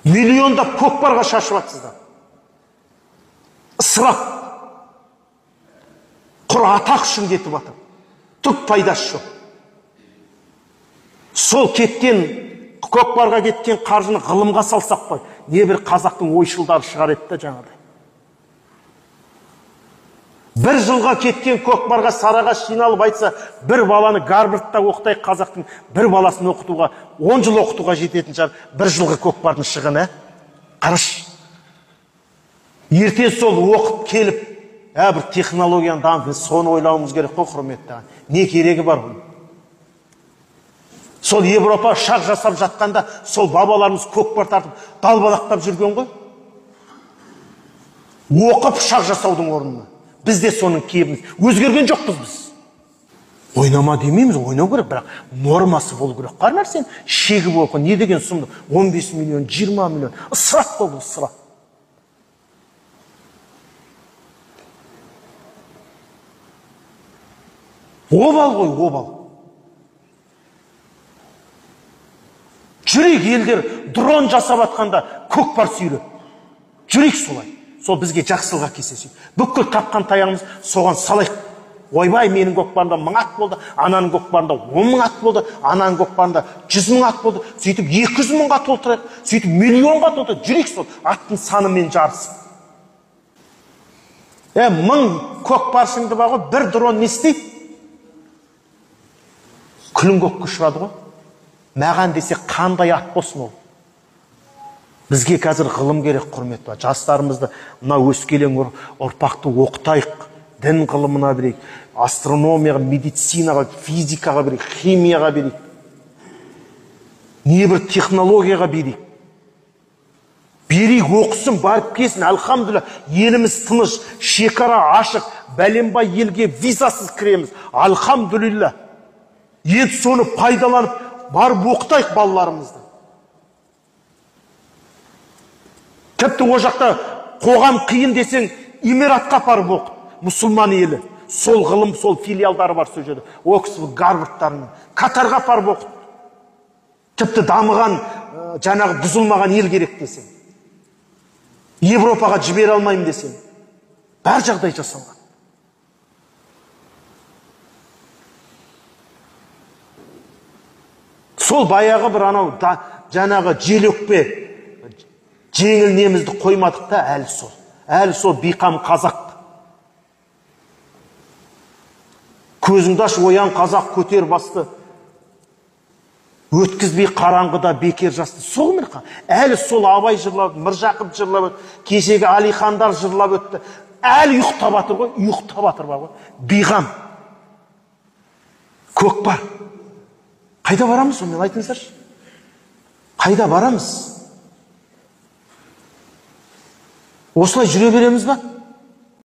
Миллиондап көкпарға шашып атсыздар. Ысырап. Құр атақ үшін кетіп атыр. Түк пайдасы жоқ. Сол кеткен, көкпарға кеткен қаржыны ғылымға салсақ қой, не бір қазақтың ойшылдары шығар еді жаңағыдай. Бір жылға кеткен көкпарға Сарыағаш жиналып айтса, бір баланы Гарвардта оқытайық, қазақтың бір баласын оқытуға, 10 жыл оқытуға жететін шығар, бір жылғы көкпардың шығыны. Қараш. Ертең сол оқып келіп, бір технологияны дамытып, соны ойлауымыз керек қой, құрметті. Не керегі бар оның? Сол Европа шақ жасап жатқанда, сол бабаларымыз көкпар тартып, далбалақтап жүрген ғой. Оқып шақ жасаудың орнына. Біз де соның кебіміз. Өзгерген жоқпыз біз. Ойнама демейміз, ойнау керек, бірақ нормасы болу керек. Қармар сен, шегі болу, не деген сұмды? 15 миллион, 20 миллион. Ысырап болды, ысырап. Обал ғой, обал. Жүрек елдер дрон жасап атқанда көкпар сүйреп. Жүрек солай. Сол бізге жақсылға кесесін. Бүкіл тапқан таяғымыз соған салайық. Ойбай, менің көкпарымда 1000 ат болды, ананың көкпарында 10 000 ат болды, ананың көкпарында 100 000 ат болды, сөйтіп 200 000-ға толтырайық, сөйтіп миллионға толтырайық. Жүрек сол, аттың санымен жарысып. 1000 көкпаршыңды бар ғой, бір дрон не істейді? Күлін көкке ұшырады ғой. Маған десе қандай ат болсын ол? Бізге қазір ғылым керек, құрмет бар. Жастарымызды мына өскелең ұрпақты оқытайық, дін ғылымына берейік, астрономияға, медицинаға, физикаға берейік, химияға берейік. Не бір технологияға берейік. Берейік, оқысын, барып келсін, әлхамдүлілlah, еліміз тыныш, шекара ашық, бәленбай елге визасыз кіреміз. Әлхамдүлілlah. Ет соны пайдаланып, барып оқытайық балаларымызды. Тіпті о жақта қоғам қиын десең, Эмиратқа апарып оқыт. Мұсылман елі. Сол ғылым, сол филиалдары бар сол жерде. Оксфорд, Гарвардтарының. Катарға апарып оқыт. Тіпті дамыған, жаңағы бұзылмаған ел керек десең. Европаға жібере алмайым десең. Бар жағдай жасалған. Сол баяғы бір анау жаңағы желөкпе жеңіл немізді қоймадық та, әлі сол. Әлі сол бейқам қазақ. Көзіңді аш, оян қазақ көтер басты. Өткізбей қараңғыда бекер жасты. Сол мірқа. Әлі сол Абай жырлап, Міржақып жырлап өтті. Кешегі Алихандар жырлап өтті. Әлі ұйықтап атыр ғой. Ұйықтап атыр бар ғой. Бейғам. Көкпар. Қайда барамыз сонымен айтыңыздаршы? Қайда барамыз? Осылай жүре береміз ба?